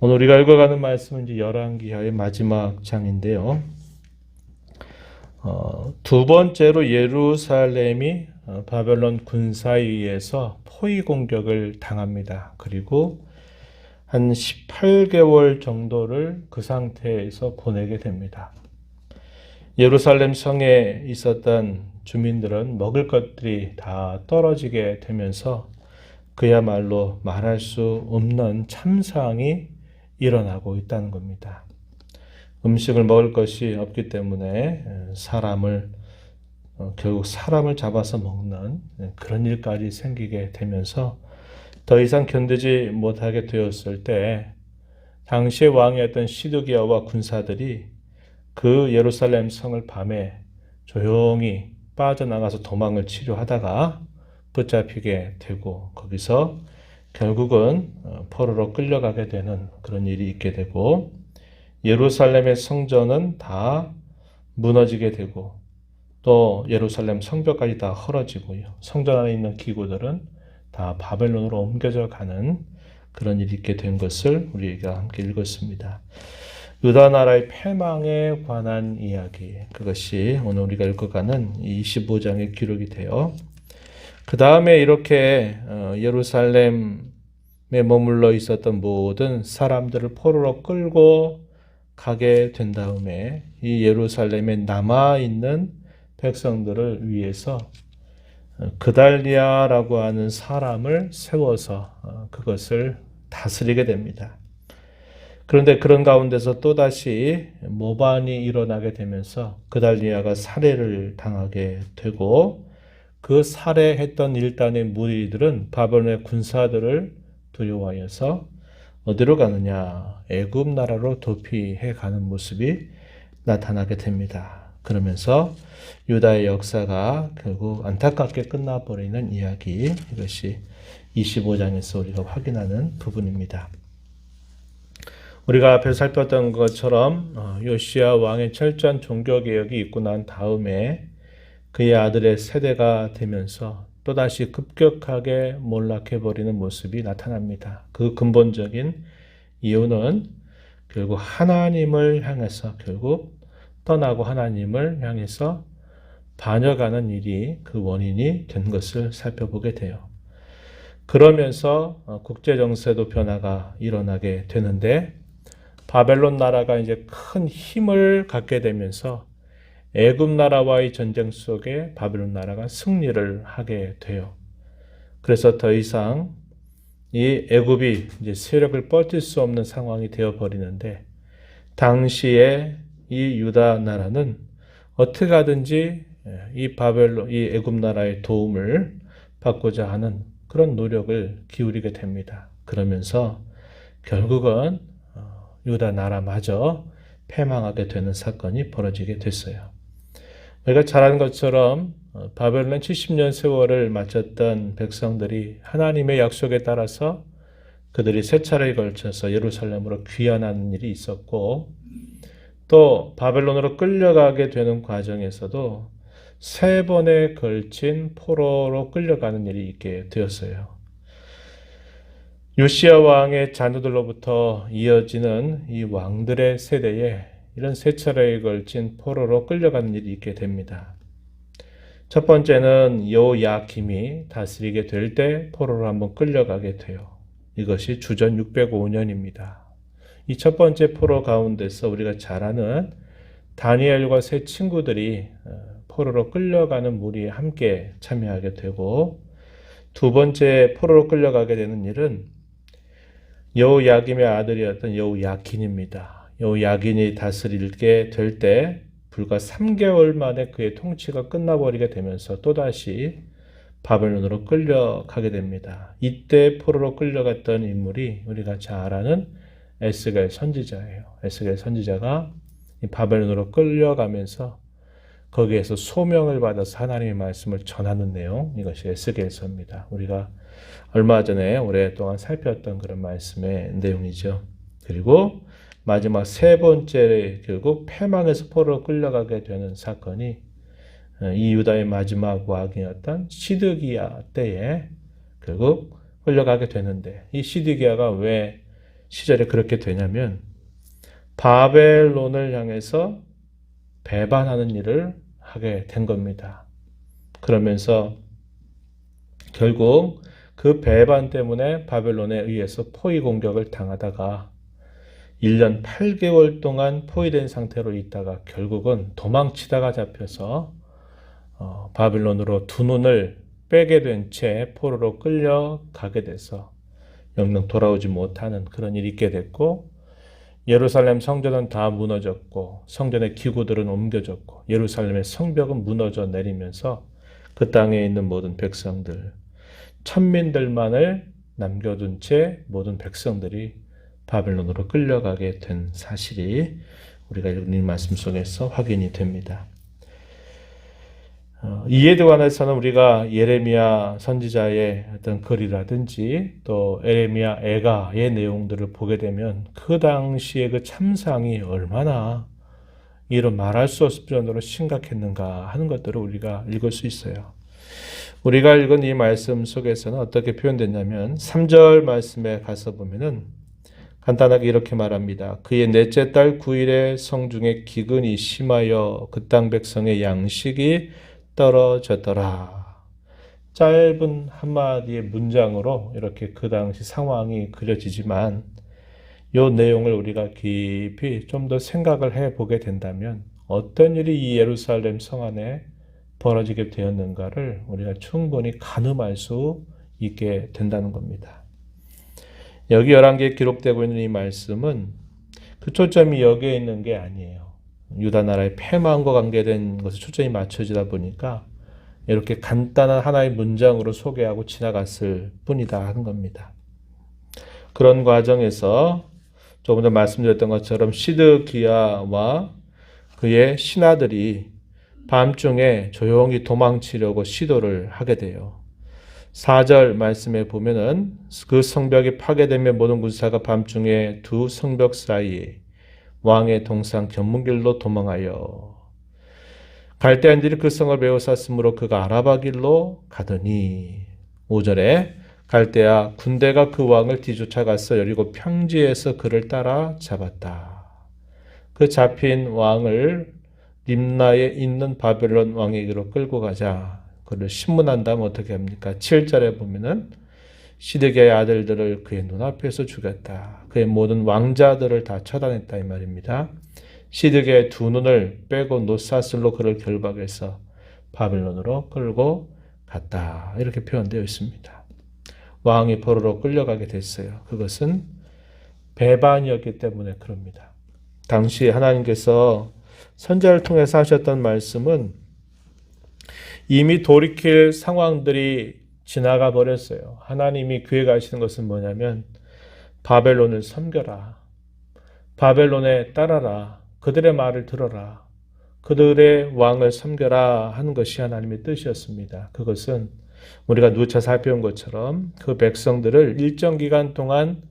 오늘 우리가 읽어가는 말씀은 이제 열왕기하의 마지막 장인데요. 두 번째로 예루살렘이 바벨론 군사에 의해서 포위 공격을 당합니다. 그리고 한 18개월 정도를 그 상태에서 보내게 됩니다. 예루살렘 성에 있었던 주민들은 먹을 것들이 다 떨어지게 되면서 그야말로 말할 수 없는 참상이 일어나고 있다는 겁니다. 음식을 먹을 것이 없기 때문에 결국 사람을 잡아서 먹는 그런 일까지 생기게 되면서 더 이상 견디지 못하게 되었을 때 당시의 왕이었던 시드기야와 군사들이 그 예루살렘 성을 밤에 조용히 빠져나가서 도망을 치료하다가 붙잡히게 되고 거기서 결국은 포로로 끌려가게 되는 그런 일이 있게 되고 예루살렘의 성전은 다 무너지게 되고 또 예루살렘 성벽까지 다 헐어지고요. 성전 안에 있는 기구들은 다 바벨론으로 옮겨져 가는 그런 일이 있게 된 것을 우리가 함께 읽었습니다. 유다 나라의 패망에 관한 이야기, 그것이 오늘 우리가 읽어가는 25장에 기록이 되어 그 다음에 이렇게 예루살렘에 머물러 있었던 모든 사람들을 포로로 끌고 가게 된 다음에 이 예루살렘에 남아있는 백성들을 위해서 그달리아라고 하는 사람을 세워서 그것을 다스리게 됩니다. 그런데 그런 가운데서 또다시 모반이 일어나게 되면서 그달리아가 살해를 당하게 되고 그 살해했던 일단의 무리들은 바벨론의 군사들을 두려워하여서 어디로 가느냐? 애굽 나라로 도피해 가는 모습이 나타나게 됩니다. 그러면서 유다의 역사가 결국 안타깝게 끝나버리는 이야기, 이것이 25장에서 우리가 확인하는 부분입니다. 우리가 앞에서 살폈던 것처럼 요시야 왕의 철저한 종교개혁이 있고 난 다음에 그의 아들의 세대가 되면서 또다시 급격하게 몰락해버리는 모습이 나타납니다. 그 근본적인 이유는 결국 하나님을 향해서 결국 떠나고 하나님을 향해서 반역하는 일이 그 원인이 된 것을 살펴보게 돼요. 그러면서 국제정세도 변화가 일어나게 되는데 바벨론 나라가 이제 큰 힘을 갖게 되면서 애굽 나라와의 전쟁 속에 바벨론 나라가 승리를 하게 돼요. 그래서 더 이상 이 애굽이 이제 세력을 버틸 수 없는 상황이 되어 버리는데 당시에 이 유다 나라는 어떻게 하든지 이 애굽 나라의 도움을 받고자 하는 그런 노력을 기울이게 됩니다. 그러면서 결국은 유다 나라마저 패망하게 되는 사건이 벌어지게 됐어요. 우리가 잘 아는 것처럼 바벨론 70년 세월을 마쳤던 백성들이 하나님의 약속에 따라서 그들이 세 차례에 걸쳐서 예루살렘으로 귀환하는 일이 있었고 또 바벨론으로 끌려가게 되는 과정에서도 세 번에 걸친 포로로 끌려가는 일이 있게 되었어요. 요시야 왕의 자녀들로부터 이어지는 이 왕들의 세대에 이런 세 차례에 걸친 포로로 끌려가는 일이 있게 됩니다. 첫 번째는 여호야김이 다스리게 될 때 포로로 한번 끌려가게 돼요. 이것이 주전 605년입니다. 이 첫 번째 포로 가운데서 우리가 잘 아는 다니엘과 세 친구들이 포로로 끌려가는 무리에 함께 참여하게 되고 두 번째 포로로 끌려가게 되는 일은 여호야김의 아들이었던 여호야긴입니다. 여호야긴이 다스리게 될 때 불과 3개월 만에 그의 통치가 끝나버리게 되면서 또다시 바벨론으로 끌려가게 됩니다. 이때 포로로 끌려갔던 인물이 우리가 잘 아는 에스겔 선지자예요. 에스겔 선지자가 바벨론으로 끌려가면서 거기에서 소명을 받아서 하나님의 말씀을 전하는 내용, 이것이 에스겔서입니다. 우리가 얼마 전에 오랫동안 살폈던 그런 말씀의 내용이죠. 그리고 마지막 세 번째 결국 패망에서 포로로 끌려가게 되는 사건이 이 유다의 마지막 왕이었던 시드기야 때에 결국 끌려가게 되는데 이 시드기야가 왜 시절에 그렇게 되냐면 바벨론을 향해서 배반하는 일을 하게 된 겁니다. 그러면서 결국 그 배반 때문에 바벨론에 의해서 포위 공격을 당하다가 1년 8개월 동안 포위된 상태로 있다가 결국은 도망치다가 잡혀서 바벨론으로 두 눈을 빼게 된 채 포로로 끌려가게 돼서 영영 돌아오지 못하는 그런 일이 있게 됐고, 예루살렘 성전은 다 무너졌고 성전의 기구들은 옮겨졌고 예루살렘의 성벽은 무너져 내리면서 그 땅에 있는 모든 백성들, 천민들만을 남겨둔 채 모든 백성들이 바벨론으로 끌려가게 된 사실이 우리가 읽은 이 말씀 속에서 확인이 됩니다. 이에 관해서는 우리가 예레미야 선지자의 어떤 글이라든지 또 예레미야 애가의 내용들을 보게 되면 그 당시의 그 참상이 얼마나 이런 말할 수 없을 정도로 심각했는가 하는 것들을 우리가 읽을 수 있어요. 우리가 읽은 이 말씀 속에서는 어떻게 표현됐냐면 3절 말씀에 가서 보면은 간단하게 이렇게 말합니다. 그의 넷째 달 9일에 성중에 기근이 심하여 그 땅 백성의 양식이 떨어졌더라. 짧은 한마디의 문장으로 이렇게 그 당시 상황이 그려지지만 이 내용을 우리가 깊이 좀 더 생각을 해보게 된다면 어떤 일이 이 예루살렘 성 안에 벌어지게 되었는가를 우리가 충분히 가늠할 수 있게 된다는 겁니다. 여기 11개에 기록되고 있는 이 말씀은 그 초점이 여기에 있는 게 아니에요. 유다 나라의 패망과 관계된 것에 초점이 맞춰지다 보니까 이렇게 간단한 하나의 문장으로 소개하고 지나갔을 뿐이다 하는 겁니다. 그런 과정에서 조금 전 말씀드렸던 것처럼 시드기야와 그의 신하들이 밤중에 조용히 도망치려고 시도를 하게 돼요. 4절 말씀에 보면은 그 성벽이 파괴되며 모든 군사가 밤중에 두 성벽 사이에 왕의 동상 견문길로 도망하여 갈대아인들이 그 성을 베어쌌으므로 그가 아라바 길로 가더니 5절에 갈대아 군대가 그 왕을 뒤쫓아가서 여리고 평지에서 그를 따라 잡았다. 그 잡힌 왕을 림나에 있는 바벨론 왕에게로 끌고 가자. 그를 신문한 다음 어떻게 합니까? 7절에 보면은 시드기야의 아들들을 그의 눈앞에서 죽였다. 그의 모든 왕자들을 다 처단했다 이 말입니다. 시드기야의 두 눈을 빼고 노사슬로 그를 결박해서 바벨론으로 끌고 갔다. 이렇게 표현되어 있습니다. 왕이 포로로 끌려가게 됐어요. 그것은 배반이었기 때문에 그럽니다. 당시 하나님께서 선지자를 통해서 하셨던 말씀은 이미 돌이킬 상황들이 지나가 버렸어요. 하나님이 계획하시는 것은 뭐냐면 바벨론을 섬겨라. 바벨론에 따라라. 그들의 말을 들어라. 그들의 왕을 섬겨라 하는 것이 하나님의 뜻이었습니다. 그것은 우리가 누차 살펴온 것처럼 그 백성들을 일정 기간 동안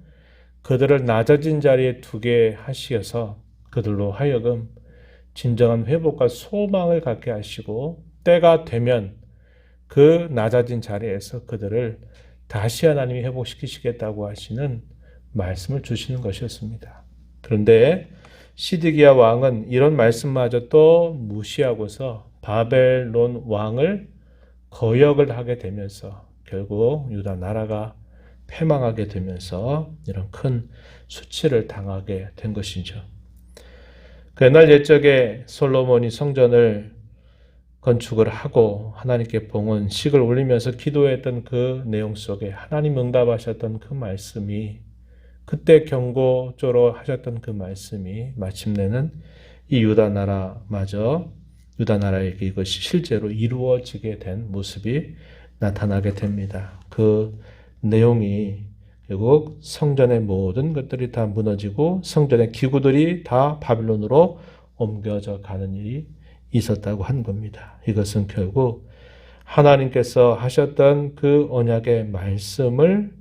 그들을 낮아진 자리에 두게 하시어서 그들로 하여금 진정한 회복과 소망을 갖게 하시고 때가 되면 그 낮아진 자리에서 그들을 다시 하나님이 회복시키시겠다고 하시는 말씀을 주시는 것이었습니다. 그런데 시드기야 왕은 이런 말씀마저 또 무시하고서 바벨론 왕을 거역을 하게 되면서 결국 유다 나라가 패망하게 되면서 이런 큰 수치를 당하게 된 것이죠. 그날 옛적에 솔로몬이 성전을 건축을 하고 하나님께 봉헌식을 올리면서 기도했던 그 내용 속에 하나님 응답하셨던 그 말씀이 그때 경고조로 하셨던 그 말씀이 마침내는 이 유다 나라마저 유다 나라에게 이것이 실제로 이루어지게 된 모습이 나타나게 됩니다. 그 내용이 결국 성전의 모든 것들이 다 무너지고 성전의 기구들이 다 바빌론으로 옮겨져 가는 일이 있었다고 한 겁니다. 이것은 결국 하나님께서 하셨던 그 언약의 말씀을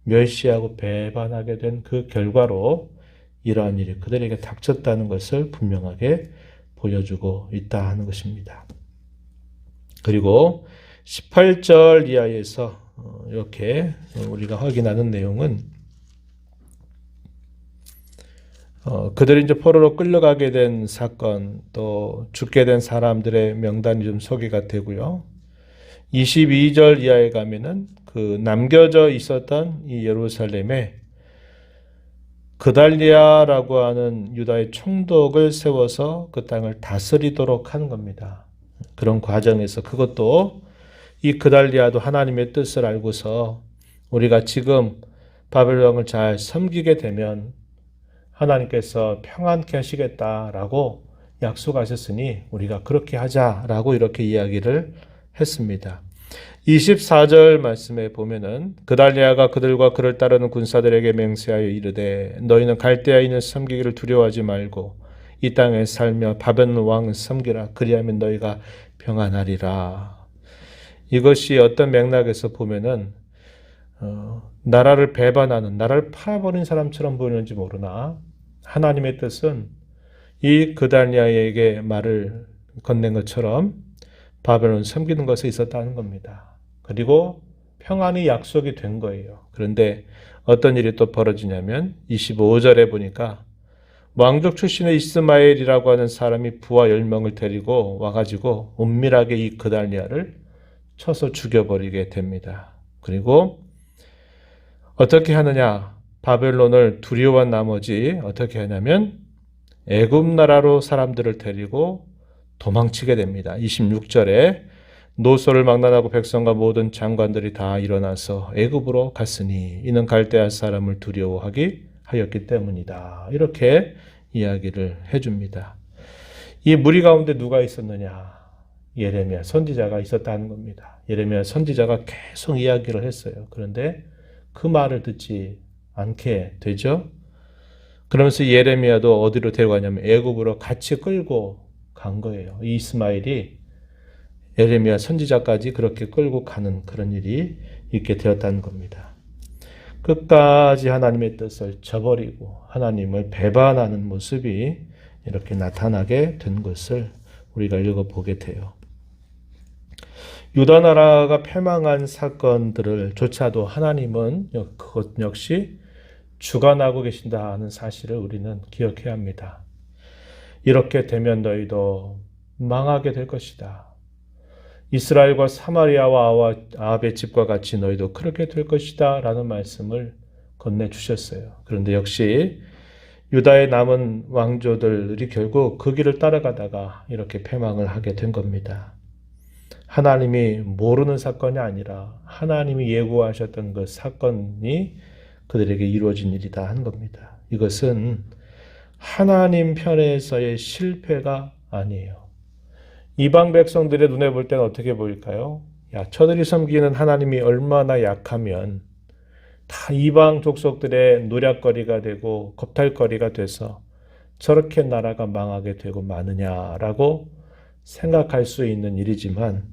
멸시하고 배반하게 된 그 결과로 이러한 일이 그들에게 닥쳤다는 것을 분명하게 보여주고 있다 하는 것입니다. 그리고 18절 이하에서 이렇게 우리가 확인하는 내용은 그들이 이제 포로로 끌려가게 된 사건, 또 죽게 된 사람들의 명단이 좀 소개가 되고요. 22절 이하에 가면은 그 남겨져 있었던 이 예루살렘에 그달리아라고 하는 유다의 총독을 세워서 그 땅을 다스리도록 하는 겁니다. 그런 과정에서 그것도 이 그달리아도 하나님의 뜻을 알고서 우리가 지금 바벨론을 잘 섬기게 되면 하나님께서 평안케 하시겠다라고 약속하셨으니 우리가 그렇게 하자라고 이렇게 이야기를 했습니다. 24절 말씀에 보면은 그달리아가 그들과 그를 따르는 군사들에게 맹세하여 이르되 너희는 갈대아인을 섬기기를 두려워하지 말고 이 땅에 살며 바벨론 왕을 섬기라 그리하면 너희가 평안하리라. 이것이 어떤 맥락에서 보면은 나라를 배반하는, 나라를 팔아버린 사람처럼 보이는지 모르나 하나님의 뜻은 이 그달리아에게 말을 건넨 것처럼 바벨론 섬기는 것에 있었다는 겁니다. 그리고 평안이 약속이 된 거예요. 그런데 어떤 일이 또 벌어지냐면 25절에 보니까 왕족 출신의 이스마엘이라고 하는 사람이 부하 10명을 데리고 와가지고 은밀하게 이 그달리아를 쳐서 죽여버리게 됩니다. 그리고 어떻게 하느냐? 바벨론을 두려워한 나머지 어떻게 하냐면 애굽 나라로 사람들을 데리고 도망치게 됩니다. 26절에 노소를 망라하고 백성과 모든 장관들이 다 일어나서 애굽으로 갔으니 이는 갈대아 사람을 두려워하기 하였기 때문이다. 이렇게 이야기를 해줍니다. 이 무리 가운데 누가 있었느냐? 예레미야 선지자가 있었다는 겁니다. 예레미야 선지자가 계속 이야기를 했어요. 그런데 그 말을 듣지 않게 되죠. 그러면서 예레미야도 어디로 데려가냐면 애굽으로 같이 끌고 간 거예요. 이 이스마엘이 예레미야 선지자까지 그렇게 끌고 가는 그런 일이 있게 되었다는 겁니다. 끝까지 하나님의 뜻을 저버리고 하나님을 배반하는 모습이 이렇게 나타나게 된 것을 우리가 읽어보게 돼요. 유다 나라가 패망한 사건들을 조차도 하나님은 그것 역시 주관하고 계신다는 사실을 우리는 기억해야 합니다. 이렇게 되면 너희도 망하게 될 것이다. 이스라엘과 사마리아와 아합의 집과 같이 너희도 그렇게 될 것이다 라는 말씀을 건네주셨어요. 그런데 역시 유다의 남은 왕조들이 결국 그 길을 따라가다가 이렇게 패망을 하게 된 겁니다. 하나님이 모르는 사건이 아니라 하나님이 예고하셨던 그 사건이 그들에게 이루어진 일이다 한 겁니다. 이것은 하나님 편에서의 실패가 아니에요. 이방 백성들의 눈에 볼 때는 어떻게 보일까요? 야, 저들이 섬기는 하나님이 얼마나 약하면 다 이방 족속들의 노략거리가 되고 겁탈거리가 돼서 저렇게 나라가 망하게 되고 마느냐라고 생각할 수 있는 일이지만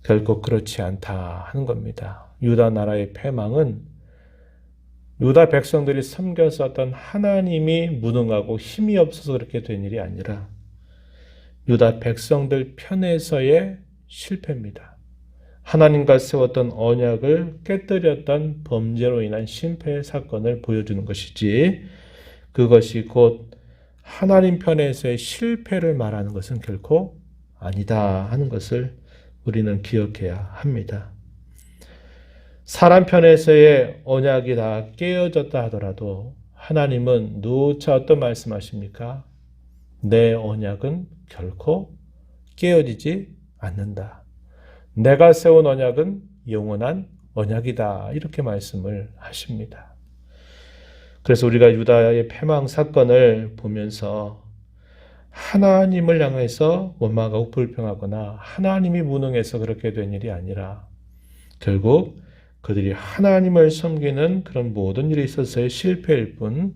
결국 그렇지 않다 하는 겁니다. 유다 나라의 패망은 유다 백성들이 섬겼었던 하나님이 무능하고 힘이 없어서 그렇게 된 일이 아니라 유다 백성들 편에서의 실패입니다. 하나님과 세웠던 언약을 깨뜨렸던 범죄로 인한 심패의 사건을 보여주는 것이지 그것이 곧 하나님 편에서의 실패를 말하는 것은 결코 아니다 하는 것을 우리는 기억해야 합니다. 사람 편에서의 언약이 다 깨어졌다 하더라도 하나님은 누차 어떤 말씀하십니까? 내 언약은 결코 깨어지지 않는다. 내가 세운 언약은 영원한 언약이다. 이렇게 말씀을 하십니다. 그래서 우리가 유다의 패망 사건을 보면서 하나님을 향해서 원망하고 불평하거나 하나님이 무능해서 그렇게 된 일이 아니라 결국 그들이 하나님을 섬기는 그런 모든 일에 있어서의 실패일 뿐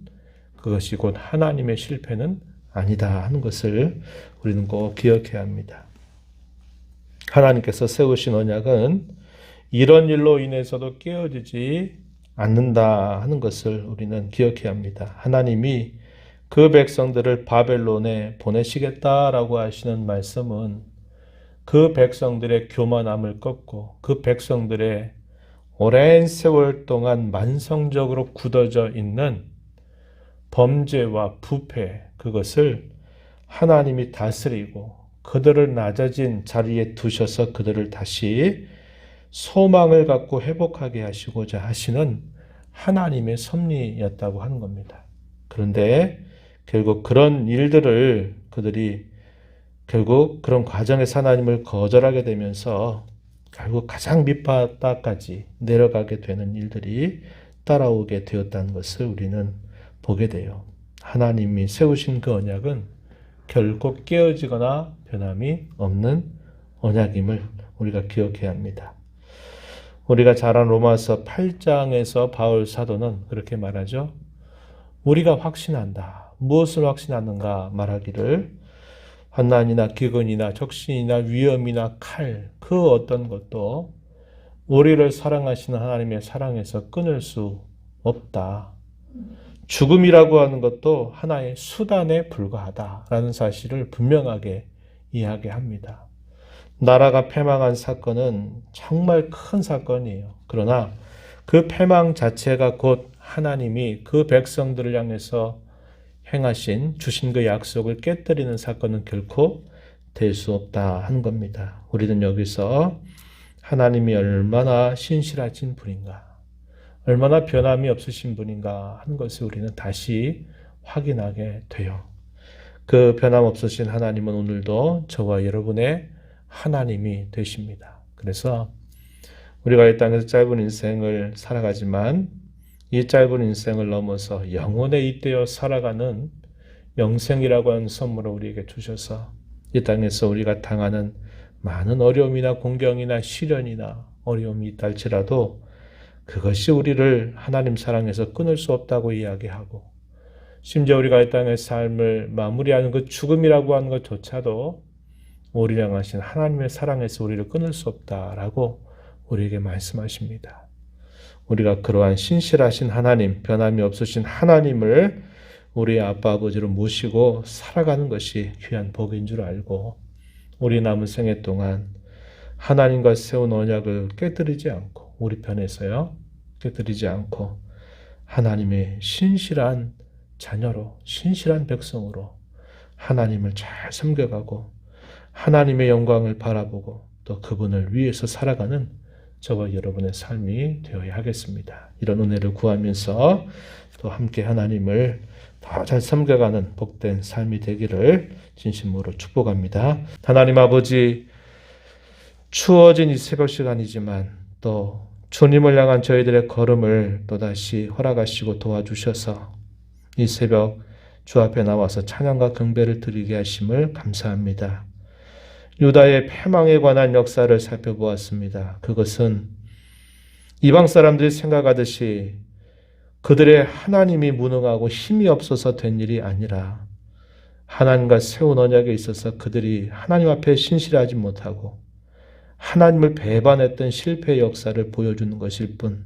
그것이 곧 하나님의 실패는 아니다 하는 것을 우리는 꼭 기억해야 합니다. 하나님께서 세우신 언약은 이런 일로 인해서도 깨어지지 않는다 하는 것을 우리는 기억해야 합니다. 하나님이 그 백성들을 바벨론에 보내시겠다라고 하시는 말씀은 그 백성들의 교만함을 꺾고 그 백성들의 오랜 세월 동안 만성적으로 굳어져 있는 범죄와 부패, 그것을 하나님이 다스리고 그들을 낮아진 자리에 두셔서 그들을 다시 소망을 갖고 회복하게 하시고자 하시는 하나님의 섭리였다고 하는 겁니다. 그런데 결국 그런 일들을 그들이 결국 그런 과정에서 하나님을 거절하게 되면서 결국 가장 밑바닥까지 내려가게 되는 일들이 따라오게 되었다는 것을 우리는 보게 돼요. 하나님이 세우신 그 언약은 결코 깨어지거나 변함이 없는 언약임을 우리가 기억해야 합니다. 우리가 잘 아는 로마서 8장에서 바울 사도는 그렇게 말하죠. 우리가 확신한다. 무엇을 확신하는가 말하기를 환난이나 기근이나 적신이나 위험이나 칼, 그 어떤 것도 우리를 사랑하시는 하나님의 사랑에서 끊을 수 없다. 죽음이라고 하는 것도 하나의 수단에 불과하다라는 사실을 분명하게 이야기합니다. 나라가 패망한 사건은 정말 큰 사건이에요. 그러나 그 패망 자체가 곧 하나님이 그 백성들을 향해서 주신 그 약속을 깨뜨리는 사건은 결코 될 수 없다 하는 겁니다. 우리는 여기서 하나님이 얼마나 신실하신 분인가, 얼마나 변함이 없으신 분인가 하는 것을 우리는 다시 확인하게 돼요. 그 변함 없으신 하나님은 오늘도 저와 여러분의 하나님이 되십니다. 그래서 우리가 이 땅에서 짧은 인생을 살아가지만 이 짧은 인생을 넘어서 영원에 잇대어 살아가는 영생이라고 하는 선물을 우리에게 주셔서 이 땅에서 우리가 당하는 많은 어려움이나 공경이나 시련이나 어려움이 있다 할지라도 그것이 우리를 하나님 사랑에서 끊을 수 없다고 이야기하고 심지어 우리가 이 땅의 삶을 마무리하는 그 죽음이라고 하는 것조차도 우리를 향하신 하나님의 사랑에서 우리를 끊을 수 없다라고 우리에게 말씀하십니다. 우리가 그러한 신실하신 하나님, 변함이 없으신 하나님을 우리의 아빠 아버지로 모시고 살아가는 것이 귀한 복인 줄 알고 우리 남은 생애 동안 하나님과 세운 언약을 깨뜨리지 않고 우리 편에서요 깨뜨리지 않고 하나님의 신실한 자녀로 신실한 백성으로 하나님을 잘 섬겨가고 하나님의 영광을 바라보고 또 그분을 위해서 살아가는 저와 여러분의 삶이 되어야 하겠습니다. 이런 은혜를 구하면서 또 함께 하나님을 더 잘 섬겨가는 복된 삶이 되기를 진심으로 축복합니다. 하나님 아버지, 추워진 이 새벽 시간이지만 또 주님을 향한 저희들의 걸음을 또다시 허락하시고 도와주셔서 이 새벽 주 앞에 나와서 찬양과 경배를 드리게 하심을 감사합니다. 유다의 패망에 관한 역사를 살펴보았습니다. 그것은 이방 사람들이 생각하듯이 그들의 하나님이 무능하고 힘이 없어서 된 일이 아니라 하나님과 세운 언약에 있어서 그들이 하나님 앞에 신실하지 못하고 하나님을 배반했던 실패의 역사를 보여주는 것일 뿐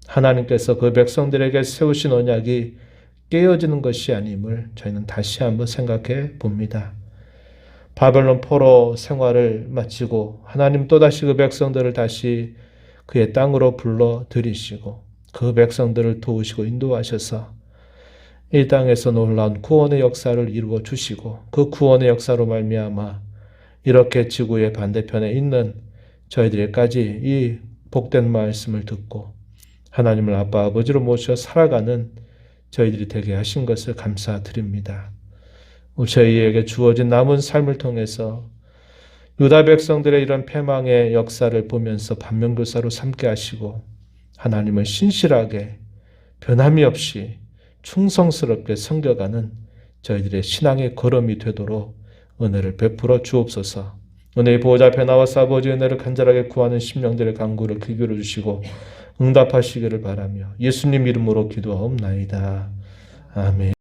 하나님께서 그 백성들에게 세우신 언약이 깨어지는 것이 아님을 저희는 다시 한번 생각해 봅니다. 바벨론 포로 생활을 마치고 하나님 또다시 그 백성들을 다시 그의 땅으로 불러들이시고 그 백성들을 도우시고 인도하셔서 이 땅에서 놀라운 구원의 역사를 이루어 주시고 그 구원의 역사로 말미암아 이렇게 지구의 반대편에 있는 저희들에게까지 이 복된 말씀을 듣고 하나님을 아빠 아버지로 모셔 살아가는 저희들이 되게 하신 것을 감사드립니다. 저희에게 주어진 남은 삶을 통해서 유다 백성들의 이런 패망의 역사를 보면서 반면교사로 삼게 하시고 하나님을 신실하게 변함이 없이 충성스럽게 섬겨가는 저희들의 신앙의 걸음이 되도록 은혜를 베풀어 주옵소서. 은혜의 보호자 앞에 나와서 아버지의 은혜를 간절하게 구하는 심령들의 간구를 귀 기울여 주시고 응답하시기를 바라며 예수님 이름으로 기도하옵나이다. 아멘.